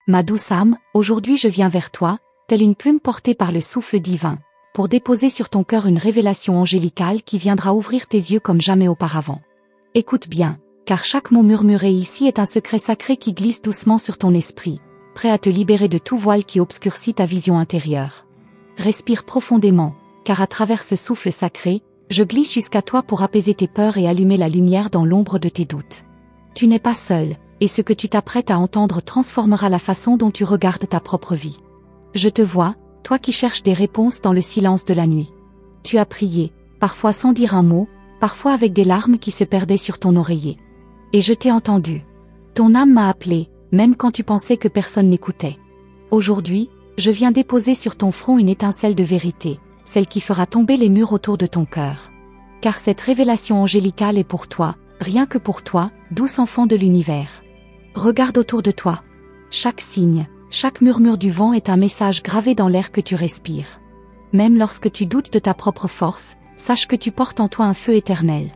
Ma douce âme, aujourd'hui je viens vers toi, telle une plume portée par le souffle divin, pour déposer sur ton cœur une révélation angélicale qui viendra ouvrir tes yeux comme jamais auparavant. Écoute bien, car chaque mot murmuré ici est un secret sacré qui glisse doucement sur ton esprit, prêt à te libérer de tout voile qui obscurcit ta vision intérieure. Respire profondément, car à travers ce souffle sacré, je glisse jusqu'à toi pour apaiser tes peurs et allumer la lumière dans l'ombre de tes doutes. Tu n'es pas seul, et ce que tu t'apprêtes à entendre transformera la façon dont tu regardes ta propre vie. Je te vois, toi qui cherches des réponses dans le silence de la nuit. Tu as prié, parfois sans dire un mot, parfois avec des larmes qui se perdaient sur ton oreiller. Et je t'ai entendu. Ton âme m'a appelé, même quand tu pensais que personne n'écoutait. Aujourd'hui, je viens déposer sur ton front une étincelle de vérité, celle qui fera tomber les murs autour de ton cœur. Car cette révélation angélicale est pour toi, rien que pour toi, douce enfant de l'univers. Regarde autour de toi. Chaque signe, chaque murmure du vent est un message gravé dans l'air que tu respires. Même lorsque tu doutes de ta propre force, sache que tu portes en toi un feu éternel.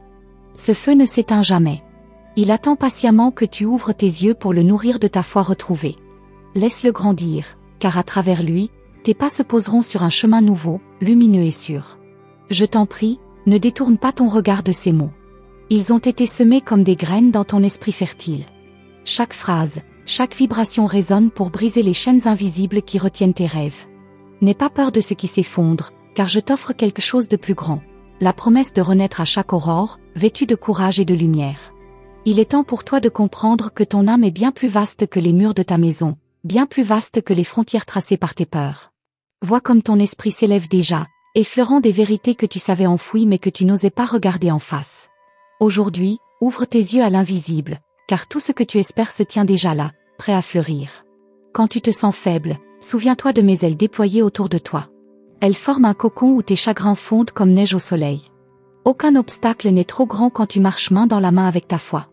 Ce feu ne s'éteint jamais. Il attend patiemment que tu ouvres tes yeux pour le nourrir de ta foi retrouvée. Laisse-le grandir, car à travers lui, tes pas se poseront sur un chemin nouveau, lumineux et sûr. Je t'en prie, ne détourne pas ton regard de ces mots. Ils ont été semés comme des graines dans ton esprit fertile. Chaque phrase, chaque vibration résonne pour briser les chaînes invisibles qui retiennent tes rêves. N'aie pas peur de ce qui s'effondre, car je t'offre quelque chose de plus grand. La promesse de renaître à chaque aurore, vêtue de courage et de lumière. Il est temps pour toi de comprendre que ton âme est bien plus vaste que les murs de ta maison, bien plus vaste que les frontières tracées par tes peurs. Vois comme ton esprit s'élève déjà, effleurant des vérités que tu savais enfouies mais que tu n'osais pas regarder en face. Aujourd'hui, ouvre tes yeux à l'invisible, car tout ce que tu espères se tient déjà là, prêt à fleurir. Quand tu te sens faible, souviens-toi de mes ailes déployées autour de toi. Elles forment un cocon où tes chagrins fondent comme neige au soleil. Aucun obstacle n'est trop grand quand tu marches main dans la main avec ta foi.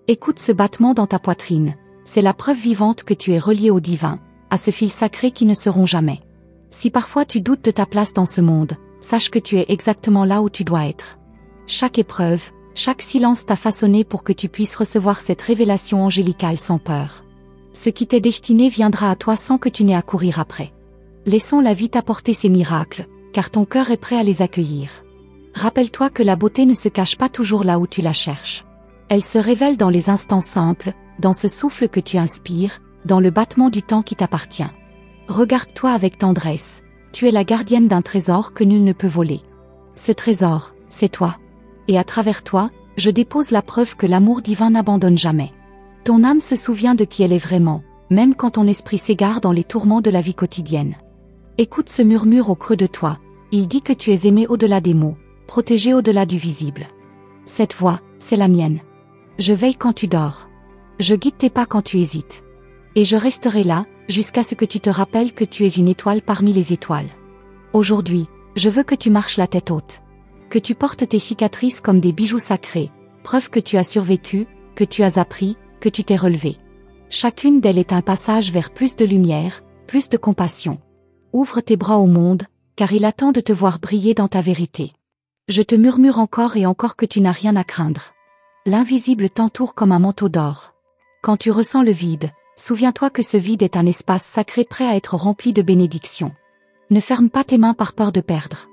Écoute ce battement dans ta poitrine, c'est la preuve vivante que tu es relié au divin, à ce fil sacré qui ne se rompt jamais. Si parfois tu doutes de ta place dans ce monde, sache que tu es exactement là où tu dois être. Chaque épreuve, chaque silence t'a façonné pour que tu puisses recevoir cette révélation angélicale sans peur. Ce qui t'est destiné viendra à toi sans que tu n'aies à courir après. Laissons la vie t'apporter ces miracles, car ton cœur est prêt à les accueillir. Rappelle-toi que la beauté ne se cache pas toujours là où tu la cherches. Elle se révèle dans les instants simples, dans ce souffle que tu inspires, dans le battement du temps qui t'appartient. Regarde-toi avec tendresse, tu es la gardienne d'un trésor que nul ne peut voler. Ce trésor, c'est toi. Et à travers toi, je dépose la preuve que l'amour divin n'abandonne jamais. Ton âme se souvient de qui elle est vraiment, même quand ton esprit s'égare dans les tourments de la vie quotidienne. Écoute ce murmure au creux de toi, il dit que tu es aimé au-delà des mots, protégé au-delà du visible. Cette voix, c'est la mienne. Je veille quand tu dors. Je guide tes pas quand tu hésites. Et je resterai là, jusqu'à ce que tu te rappelles que tu es une étoile parmi les étoiles. Aujourd'hui, je veux que tu marches la tête haute. Que tu portes tes cicatrices comme des bijoux sacrés, preuve que tu as survécu, que tu as appris, que tu t'es relevé. Chacune d'elles est un passage vers plus de lumière, plus de compassion. Ouvre tes bras au monde, car il attend de te voir briller dans ta vérité. Je te murmure encore et encore que tu n'as rien à craindre. L'invisible t'entoure comme un manteau d'or. Quand tu ressens le vide, souviens-toi que ce vide est un espace sacré prêt à être rempli de bénédictions. Ne ferme pas tes mains par peur de perdre.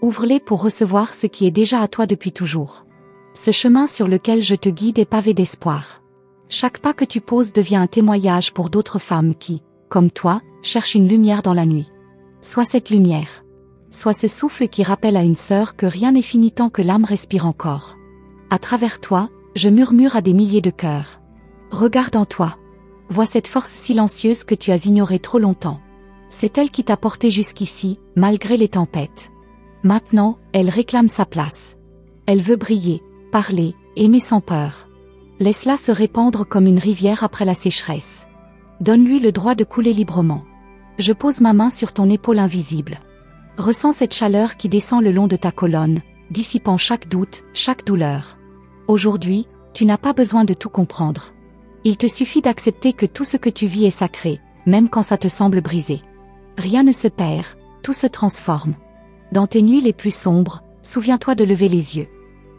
Ouvre-les pour recevoir ce qui est déjà à toi depuis toujours. Ce chemin sur lequel je te guide est pavé d'espoir. Chaque pas que tu poses devient un témoignage pour d'autres femmes qui, comme toi, cherchent une lumière dans la nuit. Sois cette lumière. Sois ce souffle qui rappelle à une sœur que rien n'est fini tant que l'âme respire encore. À travers toi, je murmure à des milliers de cœurs. Regarde en toi. Vois cette force silencieuse que tu as ignorée trop longtemps. C'est elle qui t'a porté jusqu'ici, malgré les tempêtes. Maintenant, elle réclame sa place. Elle veut briller, parler, aimer sans peur. Laisse-la se répandre comme une rivière après la sécheresse. Donne-lui le droit de couler librement. Je pose ma main sur ton épaule invisible. Ressens cette chaleur qui descend le long de ta colonne, dissipant chaque doute, chaque douleur. Aujourd'hui, tu n'as pas besoin de tout comprendre. Il te suffit d'accepter que tout ce que tu vis est sacré, même quand ça te semble brisé. Rien ne se perd, tout se transforme. Dans tes nuits les plus sombres, souviens-toi de lever les yeux.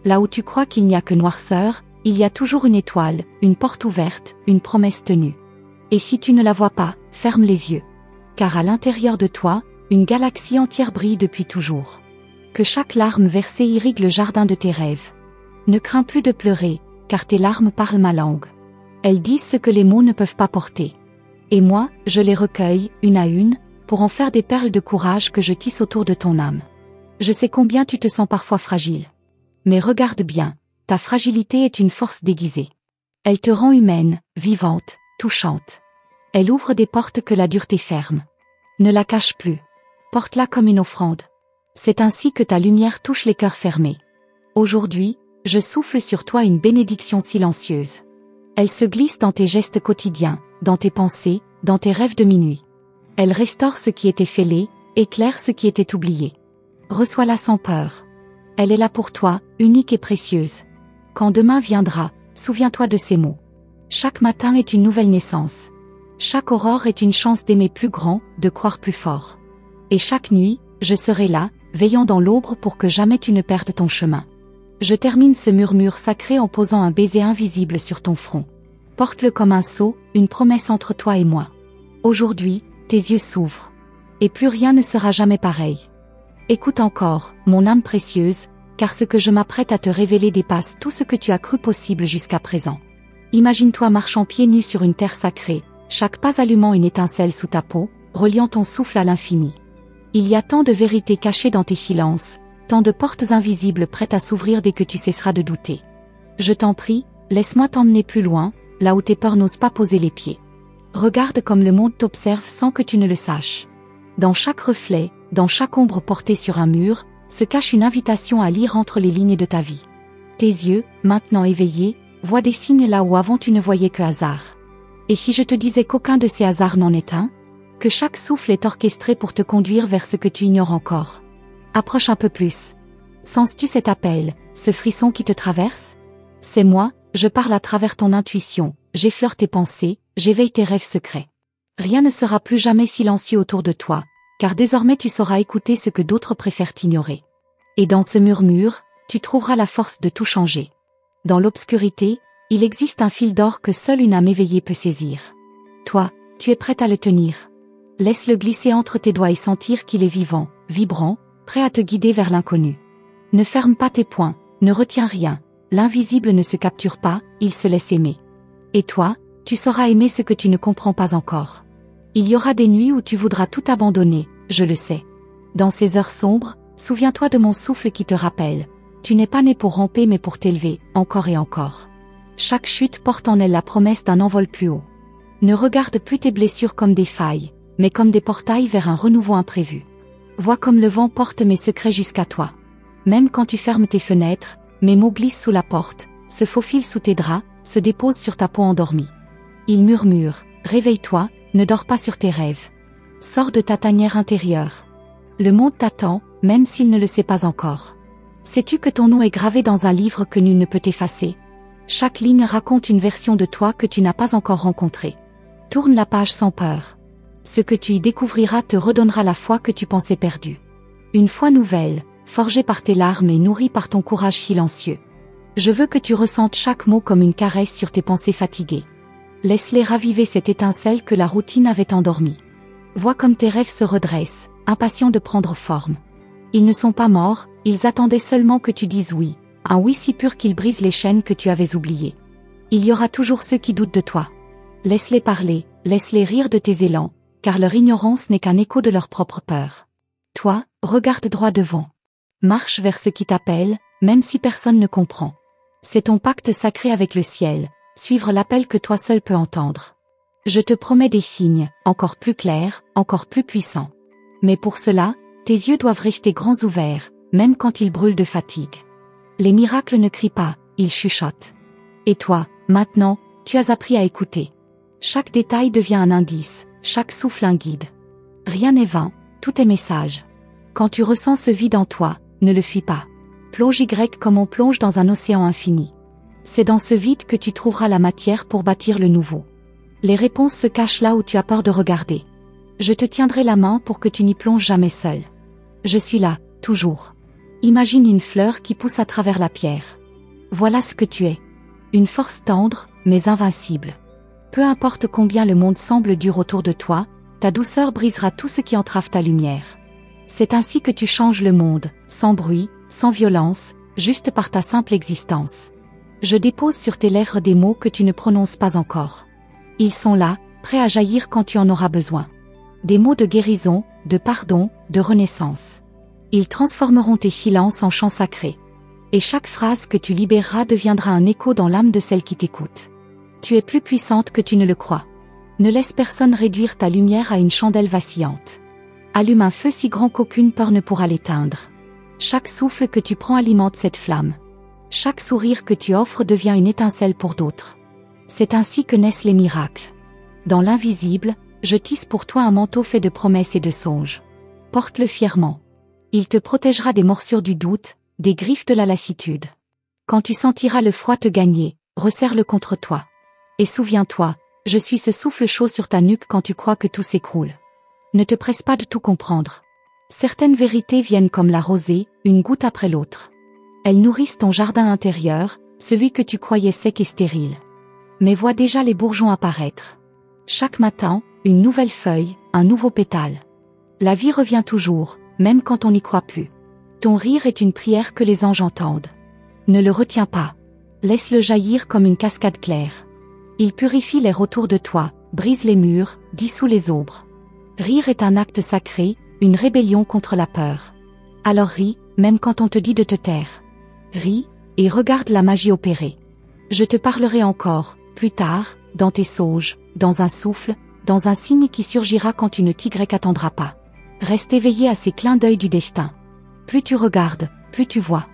Là où tu crois qu'il n'y a que noirceur, il y a toujours une étoile, une porte ouverte, une promesse tenue. Et si tu ne la vois pas, ferme les yeux. Car à l'intérieur de toi, une galaxie entière brille depuis toujours. Que chaque larme versée irrigue le jardin de tes rêves. Ne crains plus de pleurer, car tes larmes parlent ma langue. Elles disent ce que les mots ne peuvent pas porter. Et moi, je les recueille, une à une, pour en faire des perles de courage que je tisse autour de ton âme. Je sais combien tu te sens parfois fragile. Mais regarde bien, ta fragilité est une force déguisée. Elle te rend humaine, vivante, touchante. Elle ouvre des portes que la dureté ferme. Ne la cache plus. Porte-la comme une offrande. C'est ainsi que ta lumière touche les cœurs fermés. Aujourd'hui, je souffle sur toi une bénédiction silencieuse. Elle se glisse dans tes gestes quotidiens, dans tes pensées, dans tes rêves de minuit. Elle restaure ce qui était fêlé, éclaire ce qui était oublié. Reçois-la sans peur. Elle est là pour toi, unique et précieuse. Quand demain viendra, souviens-toi de ces mots. Chaque matin est une nouvelle naissance. Chaque aurore est une chance d'aimer plus grand, de croire plus fort. Et chaque nuit, je serai là, veillant dans l'ombre pour que jamais tu ne perdes ton chemin. Je termine ce murmure sacré en posant un baiser invisible sur ton front. Porte-le comme un sceau, une promesse entre toi et moi. Aujourd'hui, tes yeux s'ouvrent. Et plus rien ne sera jamais pareil. Écoute encore, mon âme précieuse, car ce que je m'apprête à te révéler dépasse tout ce que tu as cru possible jusqu'à présent. Imagine-toi marchant pieds nus sur une terre sacrée, chaque pas allumant une étincelle sous ta peau, reliant ton souffle à l'infini. Il y a tant de vérités cachées dans tes silences, tant de portes invisibles prêtes à s'ouvrir dès que tu cesseras de douter. Je t'en prie, laisse-moi t'emmener plus loin, là où tes peurs n'osent pas poser les pieds. Regarde comme le monde t'observe sans que tu ne le saches. Dans chaque reflet, dans chaque ombre portée sur un mur, se cache une invitation à lire entre les lignes de ta vie. Tes yeux, maintenant éveillés, voient des signes là où avant tu ne voyais que hasard. Et si je te disais qu'aucun de ces hasards n'en est un? Que chaque souffle est orchestré pour te conduire vers ce que tu ignores encore. Approche un peu plus. Sens-tu cet appel, ce frisson qui te traverse? C'est moi, je parle à travers ton intuition, j'effleure tes pensées, j'éveille tes rêves secrets. Rien ne sera plus jamais silencieux autour de toi, car désormais tu sauras écouter ce que d'autres préfèrent ignorer. Et dans ce murmure, tu trouveras la force de tout changer. Dans l'obscurité, il existe un fil d'or que seule une âme éveillée peut saisir. Toi, tu es prête à le tenir. Laisse-le glisser entre tes doigts et sentir qu'il est vivant, vibrant, prêt à te guider vers l'inconnu. Ne ferme pas tes poings, ne retiens rien, l'invisible ne se capture pas, il se laisse aimer. Et toi, tu sauras aimer ce que tu ne comprends pas encore. Il y aura des nuits où tu voudras tout abandonner, je le sais. Dans ces heures sombres, souviens-toi de mon souffle qui te rappelle. Tu n'es pas né pour ramper mais pour t'élever, encore et encore. Chaque chute porte en elle la promesse d'un envol plus haut. Ne regarde plus tes blessures comme des failles, mais comme des portails vers un renouveau imprévu. Vois comme le vent porte mes secrets jusqu'à toi. Même quand tu fermes tes fenêtres, mes mots glissent sous la porte, se faufilent sous tes draps, se déposent sur ta peau endormie. Ils murmurent, réveille-toi, ne dors pas sur tes rêves. Sors de ta tanière intérieure. Le monde t'attend, même s'il ne le sait pas encore. Sais-tu que ton nom est gravé dans un livre que nul ne peut effacer? Chaque ligne raconte une version de toi que tu n'as pas encore rencontrée. Tourne la page sans peur. Ce que tu y découvriras te redonnera la foi que tu pensais perdue. Une foi nouvelle, forgée par tes larmes et nourrie par ton courage silencieux. Je veux que tu ressentes chaque mot comme une caresse sur tes pensées fatiguées. Laisse-les raviver cette étincelle que la routine avait endormie. Vois comme tes rêves se redressent, impatients de prendre forme. Ils ne sont pas morts, ils attendaient seulement que tu dises oui, un oui si pur qu'il brise les chaînes que tu avais oubliées. Il y aura toujours ceux qui doutent de toi. Laisse-les parler, laisse-les rire de tes élans, car leur ignorance n'est qu'un écho de leur propre peur. Toi, regarde droit devant. Marche vers ce qui t'appelle, même si personne ne comprend. C'est ton pacte sacré avec le ciel, suivre l'appel que toi seul peux entendre. Je te promets des signes, encore plus clairs, encore plus puissants. Mais pour cela, tes yeux doivent rester grands ouverts, même quand ils brûlent de fatigue. Les miracles ne crient pas, ils chuchotent. Et toi, maintenant, tu as appris à écouter. Chaque détail devient un indice, chaque souffle un guide. Rien n'est vain, tout est message. Quand tu ressens ce vide en toi, ne le fuis pas. Plonge Y comme on plonge dans un océan infini. C'est dans ce vide que tu trouveras la matière pour bâtir le nouveau. Les réponses se cachent là où tu as peur de regarder. Je te tiendrai la main pour que tu n'y plonges jamais seul. Je suis là, toujours. Imagine une fleur qui pousse à travers la pierre. Voilà ce que tu es. Une force tendre, mais invincible. Peu importe combien le monde semble dur autour de toi, ta douceur brisera tout ce qui entrave ta lumière. C'est ainsi que tu changes le monde, sans bruit, sans violence, juste par ta simple existence. Je dépose sur tes lèvres des mots que tu ne prononces pas encore. Ils sont là, prêts à jaillir quand tu en auras besoin. Des mots de guérison, de pardon, de renaissance. Ils transformeront tes silences en chants sacrés. Et chaque phrase que tu libéreras deviendra un écho dans l'âme de celle qui t'écoute. Tu es plus puissante que tu ne le crois. Ne laisse personne réduire ta lumière à une chandelle vacillante. Allume un feu si grand qu'aucune peur ne pourra l'éteindre. Chaque souffle que tu prends alimente cette flamme. Chaque sourire que tu offres devient une étincelle pour d'autres. C'est ainsi que naissent les miracles. Dans l'invisible, je tisse pour toi un manteau fait de promesses et de songes. Porte-le fièrement. Il te protégera des morsures du doute, des griffes de la lassitude. Quand tu sentiras le froid te gagner, resserre-le contre toi. Et souviens-toi, je suis ce souffle chaud sur ta nuque quand tu crois que tout s'écroule. Ne te presse pas de tout comprendre. Certaines vérités viennent comme la rosée, une goutte après l'autre. Elles nourrissent ton jardin intérieur, celui que tu croyais sec et stérile. Mais vois déjà les bourgeons apparaître. Chaque matin, une nouvelle feuille, un nouveau pétale. La vie revient toujours, même quand on n'y croit plus. Ton rire est une prière que les anges entendent. Ne le retiens pas. Laisse-le jaillir comme une cascade claire. Il purifie l'air autour de toi, brise les murs, dissout les ombres. Rire est un acte sacré, une rébellion contre la peur. Alors ris, même quand on te dit de te taire. Ris, et regarde la magie opérer. Je te parlerai encore, plus tard, dans tes songes, dans un souffle, dans un signe qui surgira quand tu ne t'y attendras pas. Reste éveillé à ces clins d'œil du destin. Plus tu regardes, plus tu vois.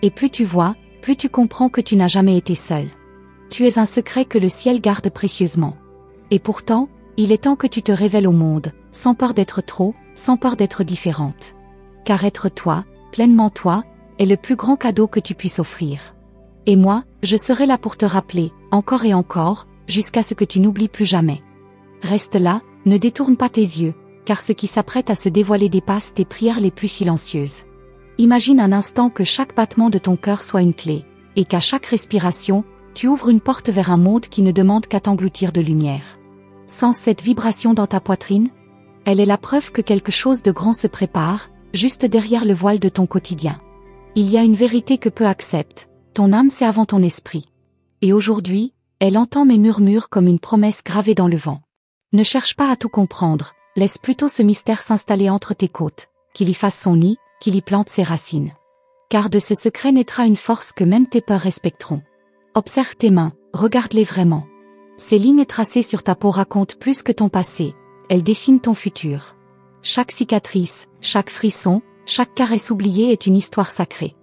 Et plus tu vois, plus tu comprends que tu n'as jamais été seul. Tu es un secret que le ciel garde précieusement. Et pourtant, il est temps que tu te révèles au monde, sans peur d'être trop, sans peur d'être différente. Car être toi, pleinement toi, est le plus grand cadeau que tu puisses offrir. Et moi, je serai là pour te rappeler, encore et encore, jusqu'à ce que tu n'oublies plus jamais. Reste là, ne détourne pas tes yeux, car ce qui s'apprête à se dévoiler dépasse tes prières les plus silencieuses. Imagine un instant que chaque battement de ton cœur soit une clé, et qu'à chaque respiration, tu ouvres une porte vers un monde qui ne demande qu'à t'engloutir de lumière. Sens cette vibration dans ta poitrine? Elle est la preuve que quelque chose de grand se prépare, juste derrière le voile de ton quotidien. Il y a une vérité que peu acceptent, ton âme c'est avant ton esprit. Et aujourd'hui, elle entend mes murmures comme une promesse gravée dans le vent. Ne cherche pas à tout comprendre, laisse plutôt ce mystère s'installer entre tes côtes, qu'il y fasse son nid, qu'il y plante ses racines. Car de ce secret naîtra une force que même tes peurs respecteront. Observe tes mains, regarde-les vraiment. Ces lignes tracées sur ta peau racontent plus que ton passé, elles dessinent ton futur. Chaque cicatrice, chaque frisson, chaque caresse oubliée est une histoire sacrée.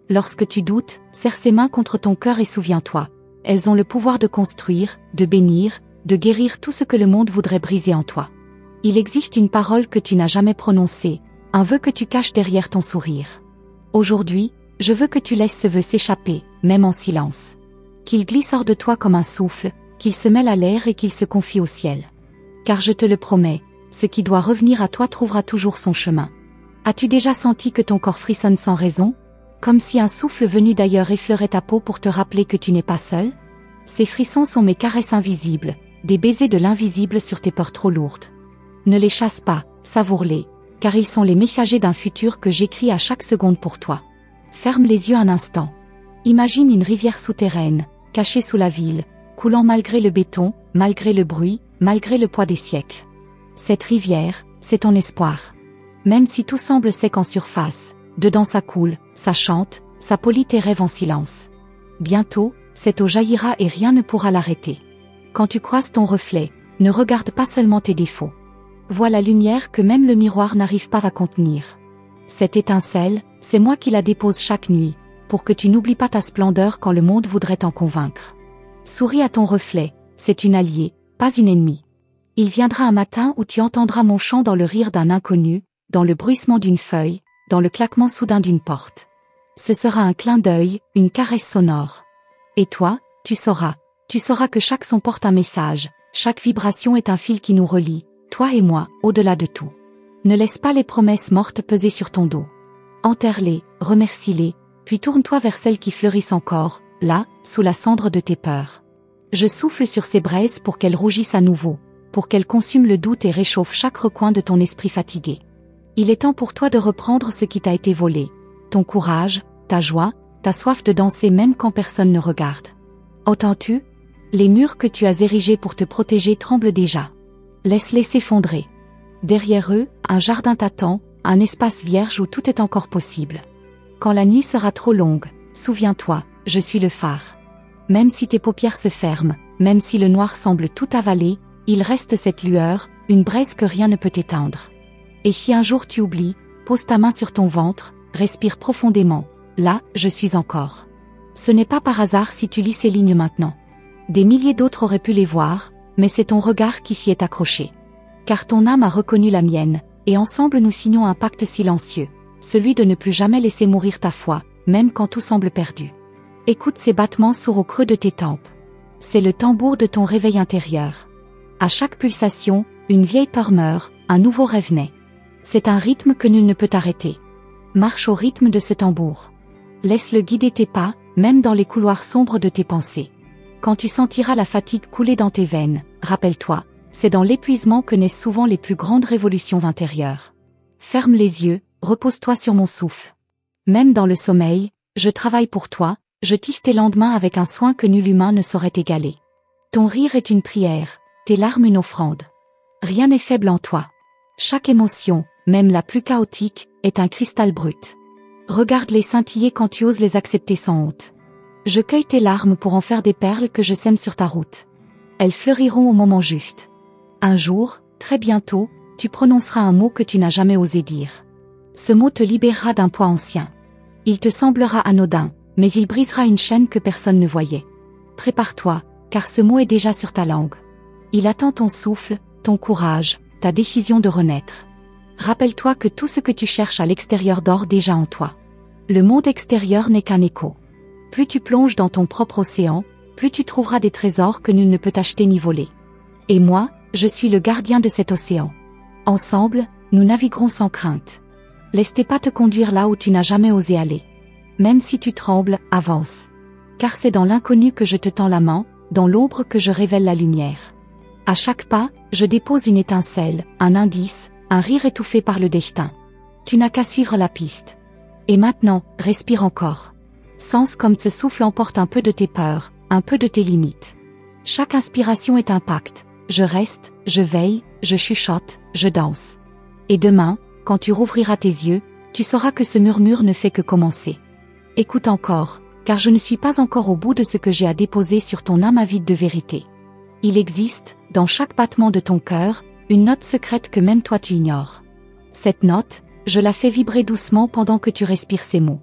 Lorsque tu doutes, serre ces mains contre ton cœur et souviens-toi. Elles ont le pouvoir de construire, de bénir, de guérir tout ce que le monde voudrait briser en toi. Il existe une parole que tu n'as jamais prononcée, un vœu que tu caches derrière ton sourire. Aujourd'hui, je veux que tu laisses ce vœu s'échapper, même en silence. Qu'il glisse hors de toi comme un souffle, qu'il se mêle à l'air et qu'il se confie au ciel. Car je te le promets, ce qui doit revenir à toi trouvera toujours son chemin. As-tu déjà senti que ton corps frissonne sans raison? Comme si un souffle venu d'ailleurs effleurait ta peau pour te rappeler que tu n'es pas seul? Ces frissons sont mes caresses invisibles, des baisers de l'invisible sur tes peurs trop lourdes. Ne les chasse pas, savoure-les, car ils sont les messagers d'un futur que j'écris à chaque seconde pour toi. Ferme les yeux un instant. Imagine une rivière souterraine, cachée sous la ville, coulant malgré le béton, malgré le bruit, malgré le poids des siècles. Cette rivière, c'est ton espoir. Même si tout semble sec en surface, dedans ça coule, ça chante, ça polit tes rêves en silence. Bientôt, cette eau jaillira et rien ne pourra l'arrêter. Quand tu croises ton reflet, ne regarde pas seulement tes défauts. Vois la lumière que même le miroir n'arrive pas à contenir. Cette étincelle, c'est moi qui la dépose chaque nuit, pour que tu n'oublies pas ta splendeur quand le monde voudrait t'en convaincre. Souris à ton reflet, c'est une alliée, pas une ennemie. Il viendra un matin où tu entendras mon chant dans le rire d'un inconnu, dans le bruissement d'une feuille, dans le claquement soudain d'une porte. Ce sera un clin d'œil, une caresse sonore. Et toi, tu sauras que chaque son porte un message, chaque vibration est un fil qui nous relie, toi et moi, au-delà de tout. Ne laisse pas les promesses mortes peser sur ton dos. Enterre-les, remercie-les, puis tourne-toi vers celles qui fleurissent encore, là, sous la cendre de tes peurs. Je souffle sur ces braises pour qu'elles rougissent à nouveau, pour qu'elles consument le doute et réchauffent chaque recoin de ton esprit fatigué. Il est temps pour toi de reprendre ce qui t'a été volé, ton courage, ta joie, ta soif de danser même quand personne ne regarde. Entends-tu? Les murs que tu as érigés pour te protéger tremblent déjà. Laisse-les s'effondrer. Derrière eux, un jardin t'attend, un espace vierge où tout est encore possible. Quand la nuit sera trop longue, souviens-toi, je suis le phare. Même si tes paupières se ferment, même si le noir semble tout avaler, il reste cette lueur, une braise que rien ne peut éteindre. Et si un jour tu oublies, pose ta main sur ton ventre, respire profondément. Là, je suis encore. Ce n'est pas par hasard si tu lis ces lignes maintenant. Des milliers d'autres auraient pu les voir, mais c'est ton regard qui s'y est accroché. Car ton âme a reconnu la mienne, et ensemble nous signons un pacte silencieux, celui de ne plus jamais laisser mourir ta foi, même quand tout semble perdu. Écoute ces battements sourds au creux de tes tempes. C'est le tambour de ton réveil intérieur. À chaque pulsation, une vieille peur meurt, un nouveau rêve naît. C'est un rythme que nul ne peut arrêter. Marche au rythme de ce tambour. Laisse-le guider tes pas, même dans les couloirs sombres de tes pensées. Quand tu sentiras la fatigue couler dans tes veines, rappelle-toi, c'est dans l'épuisement que naissent souvent les plus grandes révolutions intérieures. Ferme les yeux, repose-toi sur mon souffle. Même dans le sommeil, je travaille pour toi, je tisse tes lendemains avec un soin que nul humain ne saurait égaler. Ton rire est une prière, tes larmes une offrande. Rien n'est faible en toi. Chaque émotion, même la plus chaotique, est un cristal brut. Regarde-les scintiller quand tu oses les accepter sans honte. Je cueille tes larmes pour en faire des perles que je sème sur ta route. Elles fleuriront au moment juste. Un jour, très bientôt, tu prononceras un mot que tu n'as jamais osé dire. Ce mot te libérera d'un poids ancien. Il te semblera anodin, mais il brisera une chaîne que personne ne voyait. Prépare-toi, car ce mot est déjà sur ta langue. Il attend ton souffle, ton courage, ta décision de renaître. Rappelle-toi que tout ce que tu cherches à l'extérieur dort déjà en toi. Le monde extérieur n'est qu'un écho. Plus tu plonges dans ton propre océan, plus tu trouveras des trésors que nul ne peut acheter ni voler. Et moi, je suis le gardien de cet océan. Ensemble, nous naviguerons sans crainte. Laisse tes pas te conduire là où tu n'as jamais osé aller. Même si tu trembles, avance. Car c'est dans l'inconnu que je te tends la main, dans l'ombre que je révèle la lumière. À chaque pas, je dépose une étincelle, un indice, un rire étouffé par le destin. Tu n'as qu'à suivre la piste. Et maintenant, respire encore. Sens comme ce souffle emporte un peu de tes peurs, un peu de tes limites. Chaque inspiration est un pacte. Je reste, je veille, je chuchote, je danse. Et demain, quand tu rouvriras tes yeux, tu sauras que ce murmure ne fait que commencer. Écoute encore, car je ne suis pas encore au bout de ce que j'ai à déposer sur ton âme avide de vérité. Il existe, dans chaque battement de ton cœur, une note secrète que même toi tu ignores. Cette note, je la fais vibrer doucement pendant que tu respires ces mots.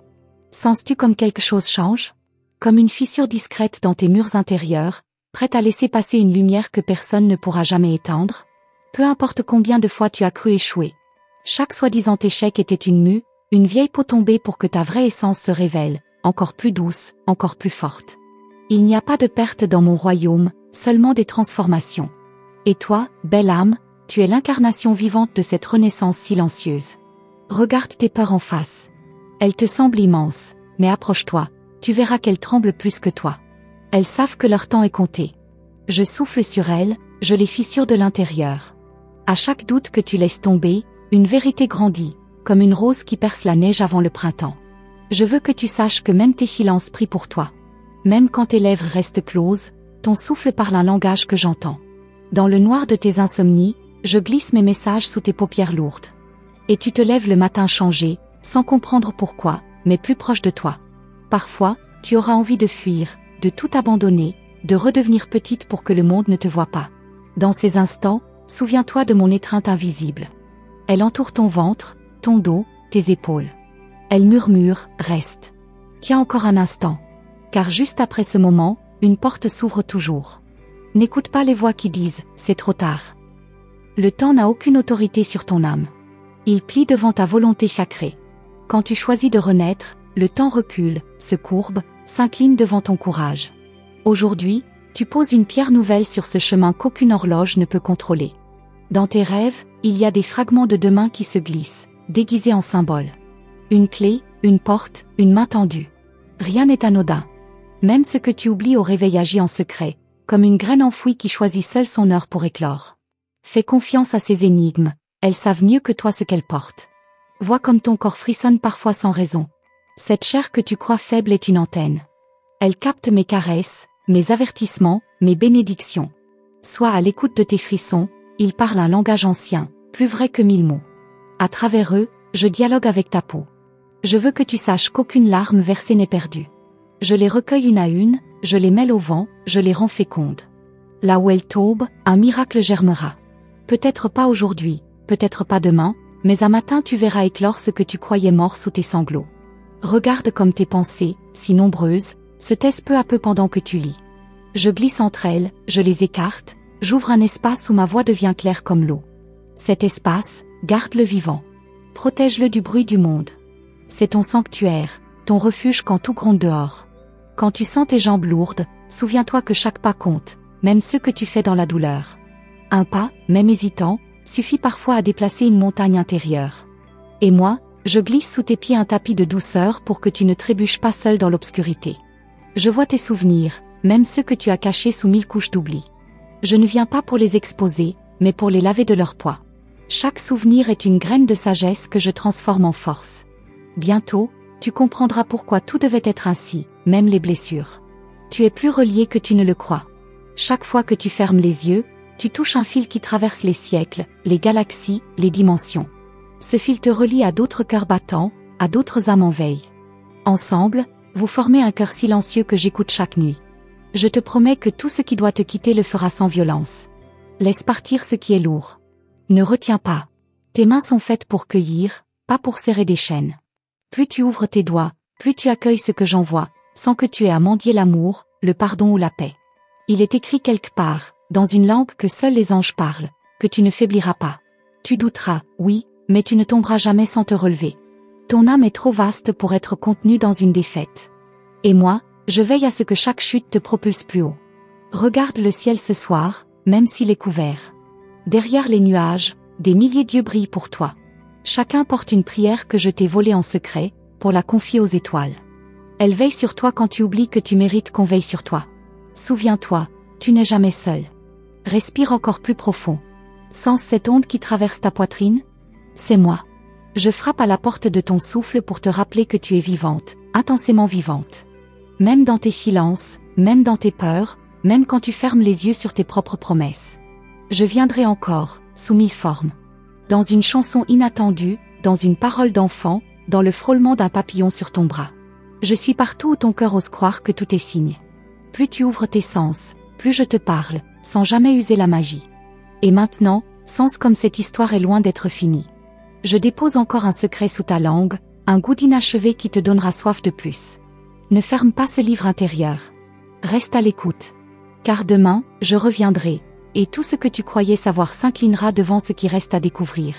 Sens-tu comme quelque chose change? Comme une fissure discrète dans tes murs intérieurs, prête à laisser passer une lumière que personne ne pourra jamais éteindre? Peu importe combien de fois tu as cru échouer. Chaque soi-disant échec était une mue, une vieille peau tombée pour que ta vraie essence se révèle, encore plus douce, encore plus forte. Il n'y a pas de perte dans mon royaume, seulement des transformations. Et toi, belle âme, tu es l'incarnation vivante de cette renaissance silencieuse. Regarde tes peurs en face. Elles te semblent immenses, mais approche-toi, tu verras qu'elles tremblent plus que toi. Elles savent que leur temps est compté. Je souffle sur elles, je les fissure de l'intérieur. À chaque doute que tu laisses tomber, une vérité grandit, comme une rose qui perce la neige avant le printemps. Je veux que tu saches que même tes silences prient pour toi. Même quand tes lèvres restent closes, ton souffle parle un langage que j'entends. Dans le noir de tes insomnies, je glisse mes messages sous tes paupières lourdes. Et tu te lèves le matin changé, sans comprendre pourquoi, mais plus proche de toi. Parfois, tu auras envie de fuir, de tout abandonner, de redevenir petite pour que le monde ne te voie pas. Dans ces instants, souviens-toi de mon étreinte invisible. Elle entoure ton ventre, ton dos, tes épaules. Elle murmure, reste. Tiens encore un instant. Car juste après ce moment, une porte s'ouvre toujours. N'écoute pas les voix qui disent, c'est trop tard. Le temps n'a aucune autorité sur ton âme. Il plie devant ta volonté sacrée. Quand tu choisis de renaître, le temps recule, se courbe, s'incline devant ton courage. Aujourd'hui, tu poses une pierre nouvelle sur ce chemin qu'aucune horloge ne peut contrôler. Dans tes rêves, il y a des fragments de demain qui se glissent, déguisés en symboles. Une clé, une porte, une main tendue. Rien n'est anodin. Même ce que tu oublies au réveil agit en secret, comme une graine enfouie qui choisit seule son heure pour éclore. Fais confiance à ces énigmes, elles savent mieux que toi ce qu'elles portent. Vois comme ton corps frissonne parfois sans raison. Cette chair que tu crois faible est une antenne. Elle capte mes caresses, mes avertissements, mes bénédictions. Sois à l'écoute de tes frissons, ils parlent un langage ancien, plus vrai que 1000 mots. À travers eux, je dialogue avec ta peau. Je veux que tu saches qu'aucune larme versée n'est perdue. Je les recueille une à une, je les mêle au vent, je les rends fécondes. Là où elles tombent, un miracle germera. Peut-être pas aujourd'hui, peut-être pas demain, mais un matin tu verras éclore ce que tu croyais mort sous tes sanglots. Regarde comme tes pensées, si nombreuses, se taisent peu à peu pendant que tu lis. Je glisse entre elles, je les écarte, j'ouvre un espace où ma voix devient claire comme l'eau. Cet espace, garde-le vivant. Protège-le du bruit du monde. C'est ton sanctuaire, ton refuge quand tout gronde dehors. Quand tu sens tes jambes lourdes, souviens-toi que chaque pas compte, même ceux que tu fais dans la douleur. Un pas, même hésitant, suffit parfois à déplacer une montagne intérieure. Et moi, je glisse sous tes pieds un tapis de douceur pour que tu ne trébuches pas seul dans l'obscurité. Je vois tes souvenirs, même ceux que tu as cachés sous 1000 couches d'oubli. Je ne viens pas pour les exposer, mais pour les laver de leur poids. Chaque souvenir est une graine de sagesse que je transforme en force. Bientôt, tu comprendras pourquoi tout devait être ainsi, même les blessures. Tu es plus relié que tu ne le crois. Chaque fois que tu fermes les yeux, tu touches un fil qui traverse les siècles, les galaxies, les dimensions. Ce fil te relie à d'autres cœurs battants, à d'autres âmes en veille. Ensemble, vous formez un cœur silencieux que j'écoute chaque nuit. Je te promets que tout ce qui doit te quitter le fera sans violence. Laisse partir ce qui est lourd. Ne retiens pas. Tes mains sont faites pour cueillir, pas pour serrer des chaînes. Plus tu ouvres tes doigts, plus tu accueilles ce que j'envoie, sans que tu aies à mendier l'amour, le pardon ou la paix. Il est écrit quelque part, dans une langue que seuls les anges parlent, que tu ne faibliras pas. Tu douteras, oui, mais tu ne tomberas jamais sans te relever. Ton âme est trop vaste pour être contenue dans une défaite. Et moi, je veille à ce que chaque chute te propulse plus haut. Regarde le ciel ce soir, même s'il est couvert. Derrière les nuages, des milliers d'yeux brillent pour toi. Chacun porte une prière que je t'ai volée en secret, pour la confier aux étoiles. Elle veille sur toi quand tu oublies que tu mérites qu'on veille sur toi. Souviens-toi, tu n'es jamais seul. Respire encore plus profond. Sens cette onde qui traverse ta poitrine? C'est moi. Je frappe à la porte de ton souffle pour te rappeler que tu es vivante, intensément vivante. Même dans tes silences, même dans tes peurs, même quand tu fermes les yeux sur tes propres promesses. Je viendrai encore, sous 1000 formes. Dans une chanson inattendue, dans une parole d'enfant, dans le frôlement d'un papillon sur ton bras. Je suis partout où ton cœur ose croire que tout est signe. Plus tu ouvres tes sens, plus je te parle, sans jamais user la magie. Et maintenant, sens comme cette histoire est loin d'être finie. Je dépose encore un secret sous ta langue, un goût d'inachevé qui te donnera soif de plus. Ne ferme pas ce livre intérieur. Reste à l'écoute. Car demain, je reviendrai, et tout ce que tu croyais savoir s'inclinera devant ce qui reste à découvrir.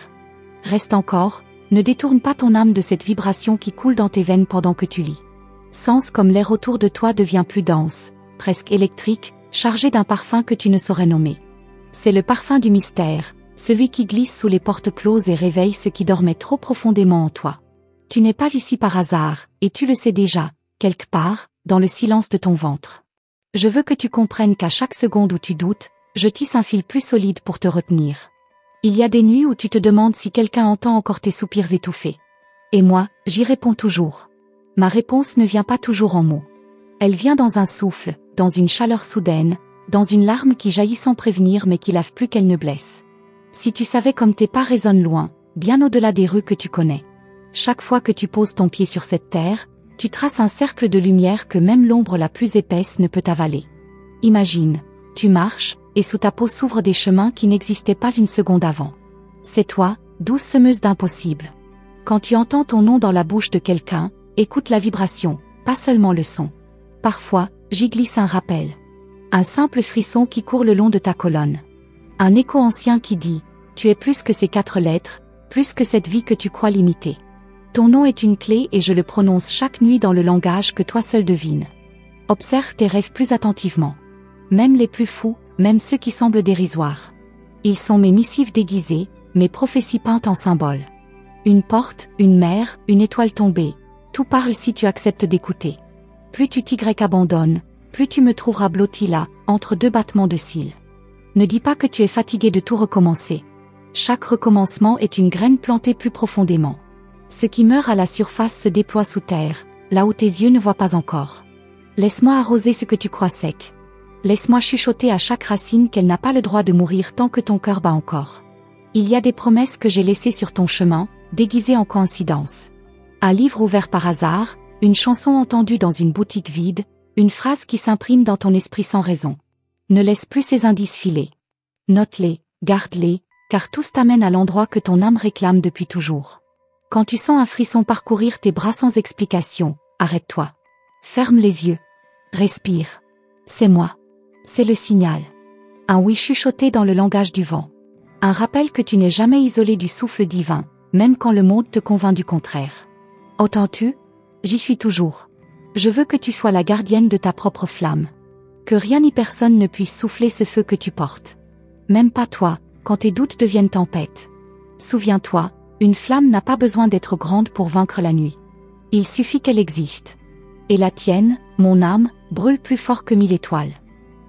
Reste encore, ne détourne pas ton âme de cette vibration qui coule dans tes veines pendant que tu lis. Sens comme l'air autour de toi devient plus dense, presque électrique, chargé d'un parfum que tu ne saurais nommer. C'est le parfum du mystère, celui qui glisse sous les portes closes et réveille ce qui dormait trop profondément en toi. Tu n'es pas ici par hasard, et tu le sais déjà, quelque part, dans le silence de ton ventre. Je veux que tu comprennes qu'à chaque seconde où tu doutes, je tisse un fil plus solide pour te retenir. Il y a des nuits où tu te demandes si quelqu'un entend encore tes soupirs étouffés. Et moi, j'y réponds toujours. Ma réponse ne vient pas toujours en mots. Elle vient dans un souffle, dans une chaleur soudaine, dans une larme qui jaillit sans prévenir mais qui lave plus qu'elle ne blesse. Si tu savais comme tes pas résonnent loin, bien au-delà des rues que tu connais. Chaque fois que tu poses ton pied sur cette terre, tu traces un cercle de lumière que même l'ombre la plus épaisse ne peut avaler. Imagine, tu marches, et sous ta peau s'ouvrent des chemins qui n'existaient pas une seconde avant. C'est toi, douce semeuse d'impossible. Quand tu entends ton nom dans la bouche de quelqu'un, écoute la vibration, pas seulement le son. Parfois, j'y glisse un rappel. Un simple frisson qui court le long de ta colonne. Un écho ancien qui dit, tu es plus que ces 4 lettres, plus que cette vie que tu crois limitée. Ton nom est une clé et je le prononce chaque nuit dans le langage que toi seul devines. Observe tes rêves plus attentivement. Même les plus fous, même ceux qui semblent dérisoires. Ils sont mes missives déguisées, mes prophéties peintes en symboles. Une porte, une mer, une étoile tombée, tout parle si tu acceptes d'écouter. Plus tu t'y abandonnes, plus tu me trouveras blotti là, entre deux battements de cils. Ne dis pas que tu es fatigué de tout recommencer. Chaque recommencement est une graine plantée plus profondément. Ce qui meurt à la surface se déploie sous terre, là où tes yeux ne voient pas encore. Laisse-moi arroser ce que tu crois sec. Laisse-moi chuchoter à chaque racine qu'elle n'a pas le droit de mourir tant que ton cœur bat encore. Il y a des promesses que j'ai laissées sur ton chemin, déguisées en coïncidence. Un livre ouvert par hasard, une chanson entendue dans une boutique vide, une phrase qui s'imprime dans ton esprit sans raison. Ne laisse plus ces indices filer. Note-les, garde-les, car tous t'amènent à l'endroit que ton âme réclame depuis toujours. Quand tu sens un frisson parcourir tes bras sans explication, arrête-toi. Ferme les yeux. Respire. C'est moi. C'est le signal. Un oui chuchoté dans le langage du vent. Un rappel que tu n'es jamais isolé du souffle divin, même quand le monde te convainc du contraire. Entends-tu? J'y suis toujours. Je veux que tu sois la gardienne de ta propre flamme. Que rien ni personne ne puisse souffler ce feu que tu portes. Même pas toi, quand tes doutes deviennent tempête. Souviens-toi, une flamme n'a pas besoin d'être grande pour vaincre la nuit. Il suffit qu'elle existe. Et la tienne, mon âme, brûle plus fort que 1000 étoiles.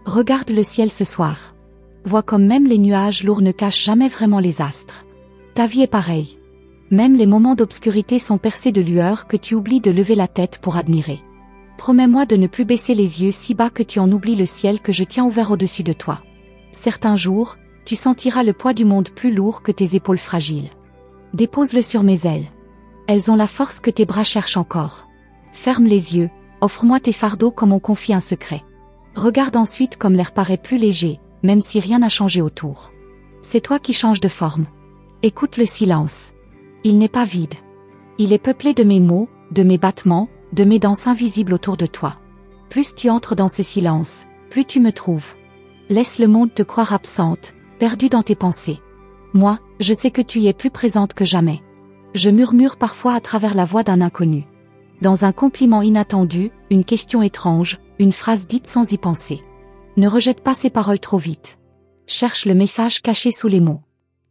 Regarde le ciel ce soir. Vois comme même les nuages lourds ne cachent jamais vraiment les astres. Ta vie est pareille. Même les moments d'obscurité sont percés de lueurs que tu oublies de lever la tête pour admirer. Promets-moi de ne plus baisser les yeux si bas que tu en oublies le ciel que je tiens ouvert au-dessus de toi. Certains jours, tu sentiras le poids du monde plus lourd que tes épaules fragiles. Dépose-le sur mes ailes. Elles ont la force que tes bras cherchent encore. Ferme les yeux, offre-moi tes fardeaux comme on confie un secret. Regarde ensuite comme l'air paraît plus léger, même si rien n'a changé autour. C'est toi qui changes de forme. Écoute le silence. Il n'est pas vide. Il est peuplé de mes mots, de mes battements, de mes danses invisibles autour de toi. Plus tu entres dans ce silence, plus tu me trouves. Laisse le monde te croire absente, perdue dans tes pensées. Moi, je sais que tu y es plus présente que jamais. Je murmure parfois à travers la voix d'un inconnu. Dans un compliment inattendu, une question étrange, une phrase dite sans y penser. Ne rejette pas ces paroles trop vite. Cherche le message caché sous les mots.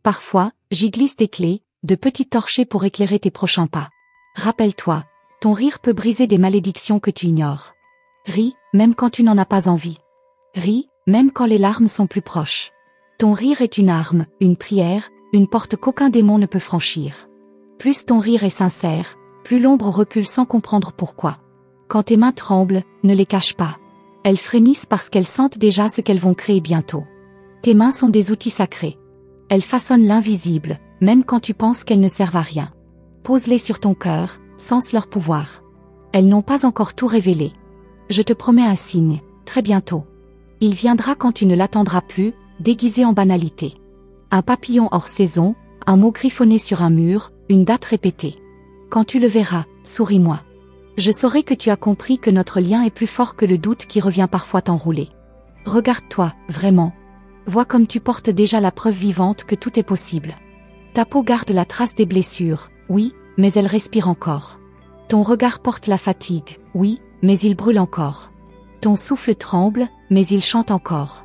Parfois, j'y glisse des clés, de petits torchers pour éclairer tes prochains pas. Rappelle-toi, ton rire peut briser des malédictions que tu ignores. Ris, même quand tu n'en as pas envie. Ris, même quand les larmes sont plus proches. Ton rire est une arme, une prière, une porte qu'aucun démon ne peut franchir. Plus ton rire est sincère, plus l'ombre recule sans comprendre pourquoi. Quand tes mains tremblent, ne les cache pas. Elles frémissent parce qu'elles sentent déjà ce qu'elles vont créer bientôt. Tes mains sont des outils sacrés. Elles façonnent l'invisible, même quand tu penses qu'elles ne servent à rien. Pose-les sur ton cœur, sens leur pouvoir. Elles n'ont pas encore tout révélé. Je te promets un signe, très bientôt. Il viendra quand tu ne l'attendras plus, déguisé en banalité. Un papillon hors saison, un mot griffonné sur un mur, une date répétée. Quand tu le verras, souris-moi. Je saurai que tu as compris que notre lien est plus fort que le doute qui revient parfois t'enrouler. Regarde-toi, vraiment. Vois comme tu portes déjà la preuve vivante que tout est possible. Ta peau garde la trace des blessures, oui, mais elle respire encore. Ton regard porte la fatigue, oui, mais il brûle encore. Ton souffle tremble, mais il chante encore.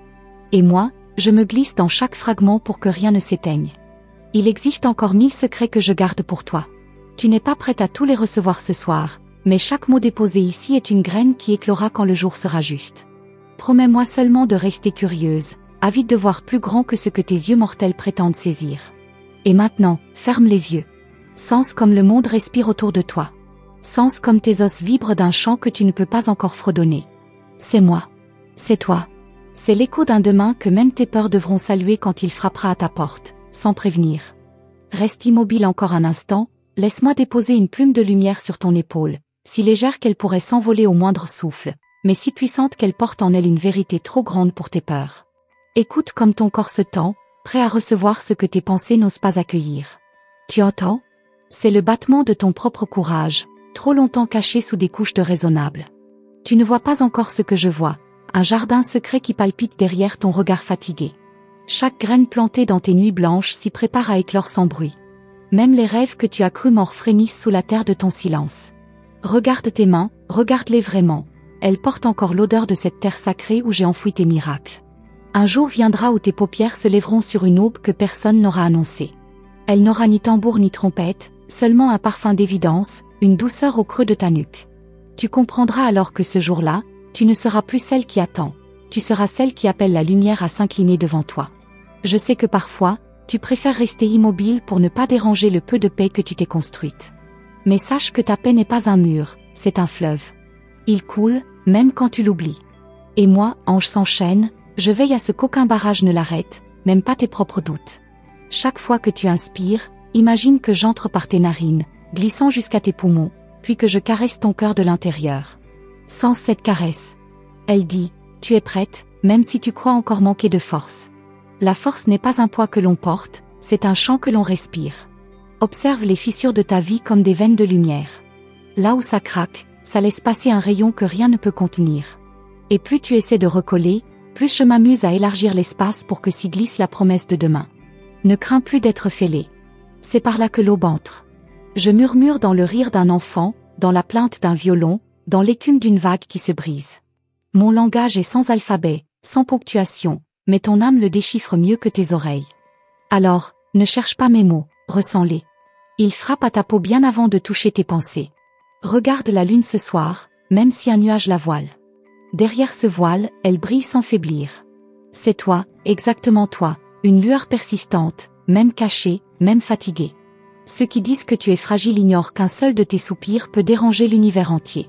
Et moi, je me glisse dans chaque fragment pour que rien ne s'éteigne. Il existe encore 1000 secrets que je garde pour toi. Tu n'es pas prête à tous les recevoir ce soir, mais chaque mot déposé ici est une graine qui éclora quand le jour sera juste. Promets-moi seulement de rester curieuse, avide de voir plus grand que ce que tes yeux mortels prétendent saisir. Et maintenant, ferme les yeux. Sens comme le monde respire autour de toi. Sens comme tes os vibrent d'un chant que tu ne peux pas encore fredonner. C'est moi. C'est toi. C'est l'écho d'un demain que même tes peurs devront saluer quand il frappera à ta porte, sans prévenir. Reste immobile encore un instant, laisse-moi déposer une plume de lumière sur ton épaule, si légère qu'elle pourrait s'envoler au moindre souffle, mais si puissante qu'elle porte en elle une vérité trop grande pour tes peurs. Écoute comme ton corps se tend, prêt à recevoir ce que tes pensées n'osent pas accueillir. Tu entends? C'est le battement de ton propre courage, trop longtemps caché sous des couches de raisonnable. Tu ne vois pas encore ce que je vois, un jardin secret qui palpite derrière ton regard fatigué. Chaque graine plantée dans tes nuits blanches s'y prépare à éclore sans bruit. Même les rêves que tu as cru morts frémissent sous la terre de ton silence. Regarde tes mains, regarde-les vraiment. Elles portent encore l'odeur de cette terre sacrée où j'ai enfoui tes miracles. Un jour viendra où tes paupières se lèveront sur une aube que personne n'aura annoncée. Elle n'aura ni tambour ni trompette, seulement un parfum d'évidence, une douceur au creux de ta nuque. Tu comprendras alors que ce jour-là, tu Tu ne seras plus celle qui attend, tu seras celle qui appelle la lumière à s'incliner devant toi. Je sais que parfois, tu préfères rester immobile pour ne pas déranger le peu de paix que tu t'es construite. Mais sache que ta paix n'est pas un mur, c'est un fleuve. Il coule, même quand tu l'oublies. Et moi, ange sans chaîne, je veille à ce qu'aucun barrage ne l'arrête, même pas tes propres doutes. Chaque fois que tu inspires, imagine que j'entre par tes narines, glissant jusqu'à tes poumons, puis que je caresse ton cœur de l'intérieur. Sens cette caresse. Elle dit, tu es prête, même si tu crois encore manquer de force. La force n'est pas un poids que l'on porte, c'est un chant que l'on respire. Observe les fissures de ta vie comme des veines de lumière. Là où ça craque, ça laisse passer un rayon que rien ne peut contenir. Et plus tu essaies de recoller, plus je m'amuse à élargir l'espace pour que s'y glisse la promesse de demain. Ne crains plus d'être fêlé. C'est par là que l'aube entre. Je murmure dans le rire d'un enfant, dans la plainte d'un violon, dans l'écume d'une vague qui se brise. Mon langage est sans alphabet, sans ponctuation, mais ton âme le déchiffre mieux que tes oreilles. Alors, ne cherche pas mes mots, ressens-les. Ils frappent à ta peau bien avant de toucher tes pensées. Regarde la lune ce soir, même si un nuage la voile. Derrière ce voile, elle brille sans faiblir. C'est toi, exactement toi, une lueur persistante, même cachée, même fatiguée. Ceux qui disent que tu es fragile ignorent qu'un seul de tes soupirs peut déranger l'univers entier.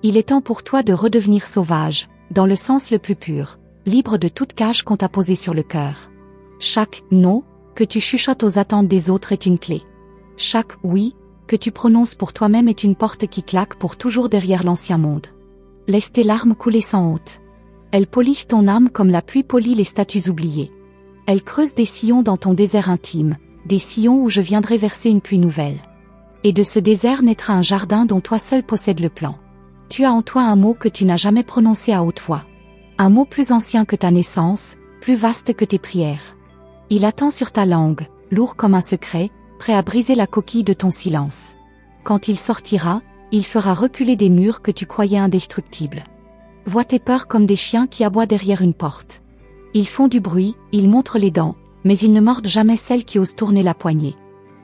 Il est temps pour toi de redevenir sauvage, dans le sens le plus pur, libre de toute cage qu'on t'a posée sur le cœur. Chaque « non » que tu chuchotes aux attentes des autres est une clé. Chaque « oui » que tu prononces pour toi-même est une porte qui claque pour toujours derrière l'ancien monde. Laisse tes larmes couler sans honte. Elles polissent ton âme comme la pluie polit les statues oubliées. Elles creusent des sillons dans ton désert intime, des sillons où je viendrai verser une pluie nouvelle. Et de ce désert naîtra un jardin dont toi seul possèdes le plan. Tu as en toi un mot que tu n'as jamais prononcé à haute voix. Un mot plus ancien que ta naissance, plus vaste que tes prières. Il attend sur ta langue, lourd comme un secret, prêt à briser la coquille de ton silence. Quand il sortira, il fera reculer des murs que tu croyais indestructibles. Vois tes peurs comme des chiens qui aboient derrière une porte. Ils font du bruit, ils montrent les dents, mais ils ne mordent jamais celle qui ose tourner la poignée.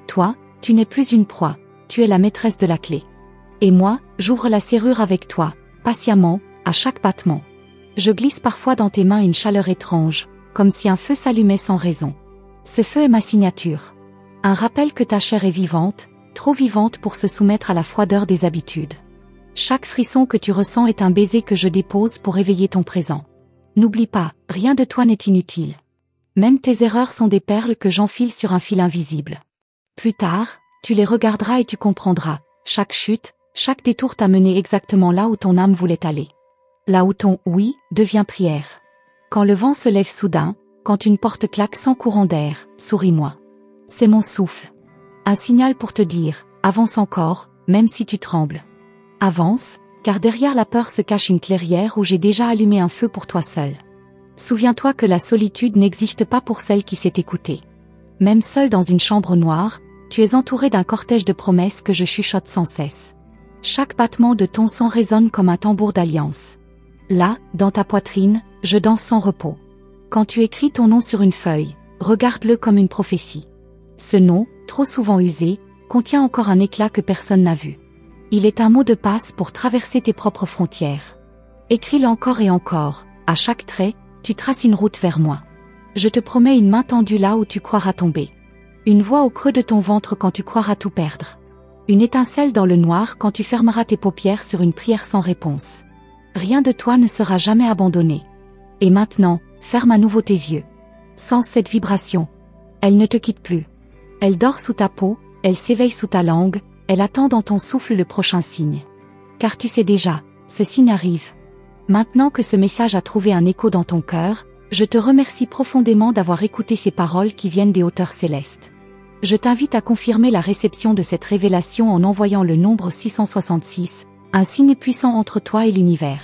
Toi, tu n'es plus une proie, tu es la maîtresse de la clé. Et moi, j'ouvre la serrure avec toi, patiemment, à chaque battement. Je glisse parfois dans tes mains une chaleur étrange, comme si un feu s'allumait sans raison. Ce feu est ma signature. Un rappel que ta chair est vivante, trop vivante pour se soumettre à la froideur des habitudes. Chaque frisson que tu ressens est un baiser que je dépose pour éveiller ton présent. N'oublie pas, rien de toi n'est inutile. Même tes erreurs sont des perles que j'enfile sur un fil invisible. Plus tard, tu les regarderas et tu comprendras. Chaque chute, chaque détour t'a mené exactement là où ton âme voulait aller. Là où ton « oui » devient prière. Quand le vent se lève soudain, quand une porte claque sans courant d'air, souris-moi. C'est mon souffle. Un signal pour te dire, avance encore, même si tu trembles. Avance, car derrière la peur se cache une clairière où j'ai déjà allumé un feu pour toi seul. Souviens-toi que la solitude n'existe pas pour celle qui s'est écoutée. Même seul dans une chambre noire, tu es entouré d'un cortège de promesses que je chuchote sans cesse. Chaque battement de ton sang résonne comme un tambour d'alliance. Là, dans ta poitrine, je danse sans repos. Quand tu écris ton nom sur une feuille, regarde-le comme une prophétie. Ce nom, trop souvent usé, contient encore un éclat que personne n'a vu. Il est un mot de passe pour traverser tes propres frontières. Écris-le encore et encore, à chaque trait, tu traces une route vers moi. Je te promets une main tendue là où tu croiras tomber. Une voix au creux de ton ventre quand tu croiras tout perdre. Une étincelle dans le noir quand tu fermeras tes paupières sur une prière sans réponse. Rien de toi ne sera jamais abandonné. Et maintenant, ferme à nouveau tes yeux. Sens cette vibration. Elle ne te quitte plus. Elle dort sous ta peau, elle s'éveille sous ta langue, elle attend dans ton souffle le prochain signe. Car tu sais déjà, ce signe arrive. Maintenant que ce message a trouvé un écho dans ton cœur, je te remercie profondément d'avoir écouté ces paroles qui viennent des hauteurs célestes. Je t'invite à confirmer la réception de cette révélation en envoyant le nombre 666, un signe puissant entre toi et l'univers.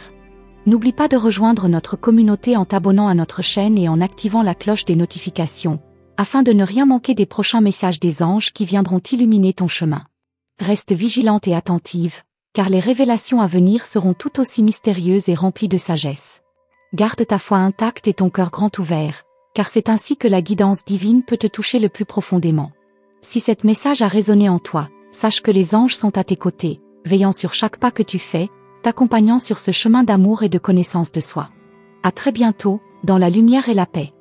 N'oublie pas de rejoindre notre communauté en t'abonnant à notre chaîne et en activant la cloche des notifications, afin de ne rien manquer des prochains messages des anges qui viendront illuminer ton chemin. Reste vigilante et attentive, car les révélations à venir seront tout aussi mystérieuses et remplies de sagesse. Garde ta foi intacte et ton cœur grand ouvert, car c'est ainsi que la guidance divine peut te toucher le plus profondément. Si cet message a résonné en toi, sache que les anges sont à tes côtés, veillant sur chaque pas que tu fais, t'accompagnant sur ce chemin d'amour et de connaissance de soi. À très bientôt, dans la lumière et la paix.